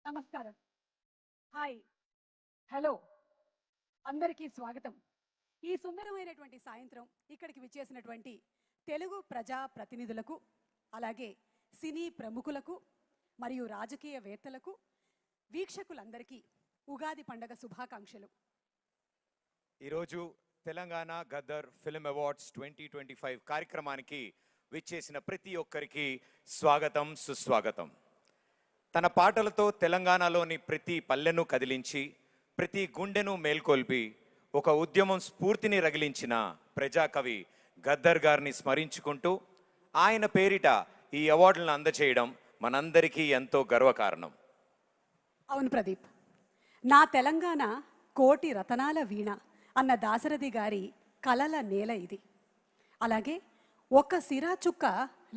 నమస్కారం. Hi. Hello. అందరికీ స్వాగతం. ఈ సుందరమైనటువంటి సాయంత్రం ఇక్కడికి విచ్చేసినటువంటి తెలుగు ప్రజా ప్రతినిధులకు, అలాగే సినీ ప్రముఖులకు మరియు రాజకీయవేత్తలకు, వీక్షకులందరికీ ఉగాది పండగ శుభాకాంక్షలు. ఈరోజు తెలంగాణ గద్దర్ ఫిల్మ్ అవార్డ్స్ 2025 కార్యక్రమానికి విచ్చేసిన ప్రతి ఒక్కరికి స్వాగతం, సుస్వాగతం. తన పాటలతో తెలంగాణలోని ప్రతి పల్లెను కదిలించి ప్రతి గుండెను మేల్కొల్పి ఒక ఉద్యమం స్ఫూర్తిని రగిలించిన ప్రజాకవి గద్దర్ గారిని స్మరించుకుంటూ ఆయన పేరిట ఈ అవార్డులను అందజేయడం మనందరికీ ఎంతో గర్వకారణం. అవును ప్రదీప్, నా తెలంగాణ కోటి రతనాల వీణ అన్న దాశరథి గారి కలల నేల ఇది. అలాగే ఒక సిరా చుక్క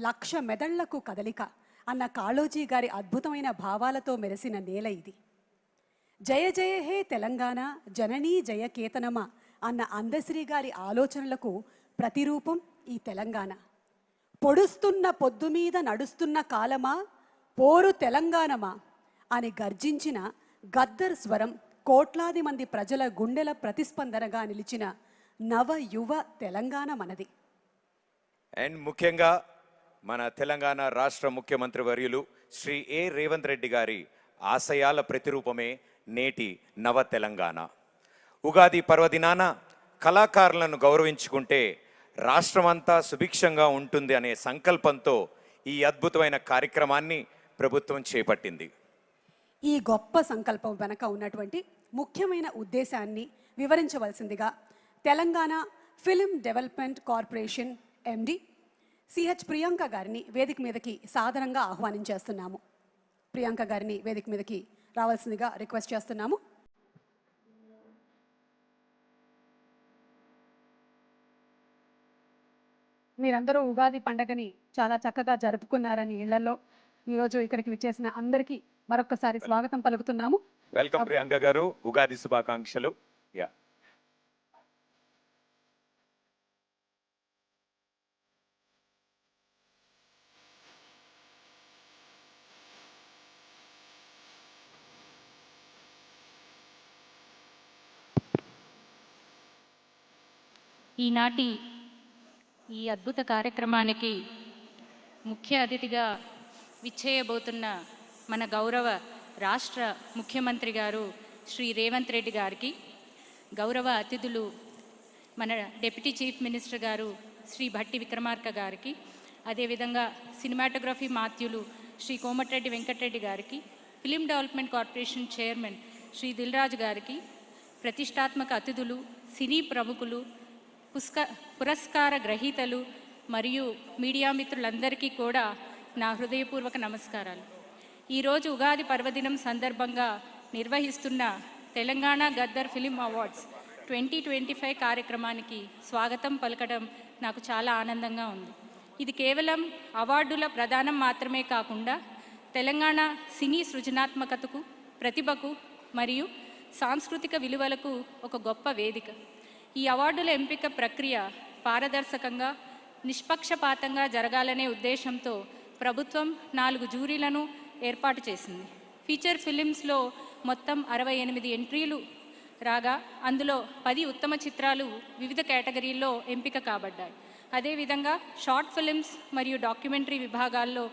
లక్ష మెదళ్లకు కదలిక అన్న కాళోజీ గారి అద్భుతమైన భావాలతో మెరిసిన నేల ఇది. జయ జయ హే తెలంగాణ జననీ జయకేతనమా అన్న అందశ్రీ గారి ఆలోచనలకు ప్రతిరూపం ఈ తెలంగాణ. పొడుస్తున్న పొద్దు మీద నడుస్తున్న కాలమా పోరు తెలంగాణమా అని గర్జించిన గద్దర్ స్వరం కోట్లాది మంది ప్రజల గుండెల ప్రతిస్పందనగా నిలిచిన నవ యువ తెలంగాణ మనది. అండ్ ముఖ్యంగా మన తెలంగాణ రాష్ట్ర ముఖ్యమంత్రి వర్యులు శ్రీ ఏ రేవంత్ రెడ్డి గారి ఆశయాల ప్రతిరూపమే నేటి నవ తెలంగాణ. ఉగాది పర్వదినాన కళాకారులను గౌరవించుకుంటే రాష్ట్రమంతా సుభిక్షంగా ఉంటుంది అనే సంకల్పంతో ఈ అద్భుతమైన కార్యక్రమాన్ని ప్రభుత్వం చేపట్టింది. ఈ గొప్ప సంకల్పం వెనక ఉన్నటువంటి ముఖ్యమైన ఉద్దేశాన్ని వివరించవలసిందిగా Telangana film development corporation MD CH Priyanka గారిని వేదిక మీదకి సాదరంగా ఆహ్వానించేస్తున్నాము. ప్రియాంక గారిని వేదిక మీదకి రావాల్సిందిగా రిక్వెస్ట్ చేస్తున్నాము. మీరందరూ ఉగాది పండగని చాలా చక్కగా జరుపుకున్నారని ఇళ్లలో ఈరోజు ఇక్కడికి విచ్చేసిన అందరికీ మరొకసారి స్వాగతం పలుకుతున్నాము. వెల్కమ్ ప్రియాంక గారు, ఉగాది శుభాకాంక్షలు. ఈనాటి ఈ అద్భుత కార్యక్రమానికి ముఖ్య అతిథిగా విచ్చేయబోతున్న మన గౌరవ రాష్ట్ర ముఖ్యమంత్రి గారు శ్రీ రేవంత్ రెడ్డి గారికి, గౌరవ అతిథులు మన డిప్యూటీ చీఫ్ మినిస్టర్ గారు శ్రీ భట్టి విక్రమార్క గారికి, అదేవిధంగా సినిమాటోగ్రఫీ మాత్యులు శ్రీ కోమటిరెడ్డి వెంకటరెడ్డి గారికి, film development corporation chairman Shri Dil Raju గారికి, ప్రతిష్టాత్మక అతిథులు, సినీ ప్రముఖులు, పురస్కార గ్రహీతలు మరియు మీడియా మిత్రులందరికీ కూడా నా హృదయపూర్వక నమస్కారాలు. ఈరోజు ఉగాది పర్వదినం సందర్భంగా నిర్వహిస్తున్న తెలంగాణ గద్దర్ ఫిలిం అవార్డ్స్ 2025 కార్యక్రమానికి స్వాగతం పలకడం నాకు చాలా ఆనందంగా ఉంది. ఇది కేవలం అవార్డుల ప్రదానం మాత్రమే కాకుండా తెలంగాణ సినీ సృజనాత్మకతకు, ప్రతిభకు మరియు సాంస్కృతిక విలువలకు ఒక గొప్ప వేదిక. ఈ అవార్డుల ఎంపిక ప్రక్రియ పారదర్శకంగా, నిష్పక్షపాతంగా జరగాలనే ఉద్దేశంతో ప్రభుత్వం 4 జ్యూరీలను ఏర్పాటు చేసింది. ఫీచర్ ఫిలిమ్స్లో మొత్తం 68 ఎంట్రీలు రాగా అందులో 10 ఉత్తమ చిత్రాలు వివిధ కేటగిరీల్లో ఎంపిక కాబడ్డాయి. అదేవిధంగా షార్ట్ ఫిలిమ్స్ మరియు డాక్యుమెంటరీ విభాగాల్లో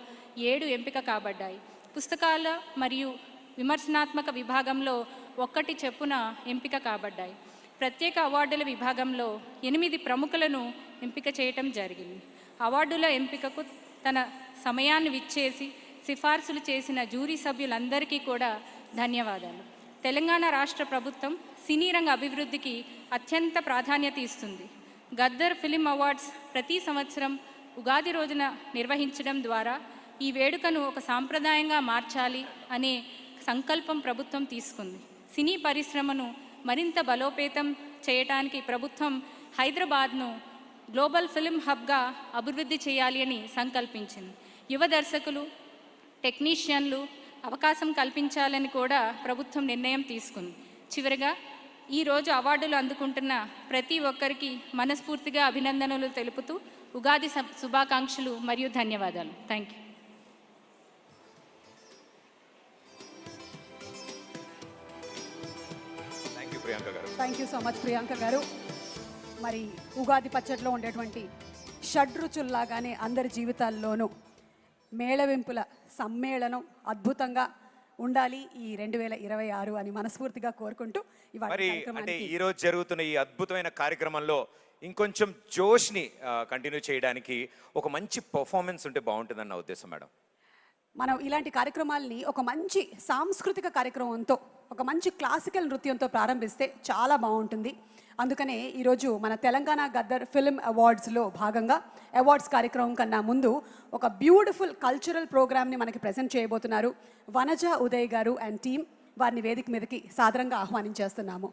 7 ఎంపిక కాబడ్డాయి. పుస్తకాల మరియు విమర్శనాత్మక విభాగంలో 1 చెప్పున ఎంపిక కాబడ్డాయి. ప్రత్యేక అవార్డుల విభాగంలో 8 ప్రముఖులను ఎంపిక చేయటం జరిగింది. అవార్డుల ఎంపికకు తన సమయాన్ని విచ్చేసి సిఫార్సులు చేసిన జ్యూరీ సభ్యులందరికీ కూడా ధన్యవాదాలు. తెలంగాణ రాష్ట్ర ప్రభుత్వం సినీ రంగ అభివృద్ధికి అత్యంత ప్రాధాన్యత ఇస్తుంది. గద్దర్ ఫిలిం అవార్డ్స్ ప్రతి సంవత్సరం ఉగాది రోజున నిర్వహించడం ద్వారా ఈ వేడుకను ఒక సాంప్రదాయంగా మార్చాలి అనే సంకల్పం ప్రభుత్వం తీసుకుంది. సినీ పరిశ్రమను మరింత బలోపేతం చేయడానికి ప్రభుత్వం హైదరాబాద్ను గ్లోబల్ ఫిల్మ్ హబ్గా అభివృద్ధి చేయాలి అని సంకల్పించింది. యువ దర్శకులు, టెక్నీషియన్లు అవకాశం కల్పించాలని కూడా ప్రభుత్వం నిర్ణయం తీసుకుంది. చివరిగా ఈరోజు అవార్డులు అందుకుంటున్న ప్రతి ఒక్కరికి మనస్ఫూర్తిగా అభినందనలు తెలుపుతూ ఉగాది శుభాకాంక్షలు మరియు ధన్యవాదాలు. Thank you. Priyanka garu. Thank you so much Priyanka garu. మరి ఉగాది పచ్చడిలో ఉండేటువంటి షడ్రుచుల్లాగానే అందరి జీవితాల్లోనూ మేళవింపుల సమ్మేళనం అద్భుతంగా ఉండాలి ఈ 2026 అని మనస్ఫూర్తిగా కోరుకుంటూ ఇవాళ మరి అంటే కార్యక్రమానికి ఈ రోజు జరుగుతున్న ఈ అద్భుతమైన కార్యక్రమంలో ఇంకొంచెం జోష్ని కంటిన్యూ చేయడానికి ఒక మంచి పర్ఫార్మెన్స్ ఉంటే బాగుంటుందని నా ఉద్దేశం మేడం. మనం ఇలాంటి కార్యక్రమాల్ని ఒక మంచి సాంస్కృతిక కార్యక్రమంతో ఒక మంచి క్లాసికల్ నృత్యంతో ప్రారంభిస్తే చాలా బాగుంటుంది. అందుకనే ఈరోజు మన తెలంగాణ గద్దర్ ఫిల్మ్ అవార్డ్స్లో భాగంగా అవార్డ్స్ కార్యక్రమం కన్నా ముందు ఒక బ్యూటిఫుల్ కల్చరల్ ప్రోగ్రామ్ని మనకి ప్రజెంట్ చేయబోతున్నారు వనజ ఉదయ్ గారు అండ్ టీమ్. వారిని వేదిక మీదకి సాదరంగా ఆహ్వానించేస్తున్నాము.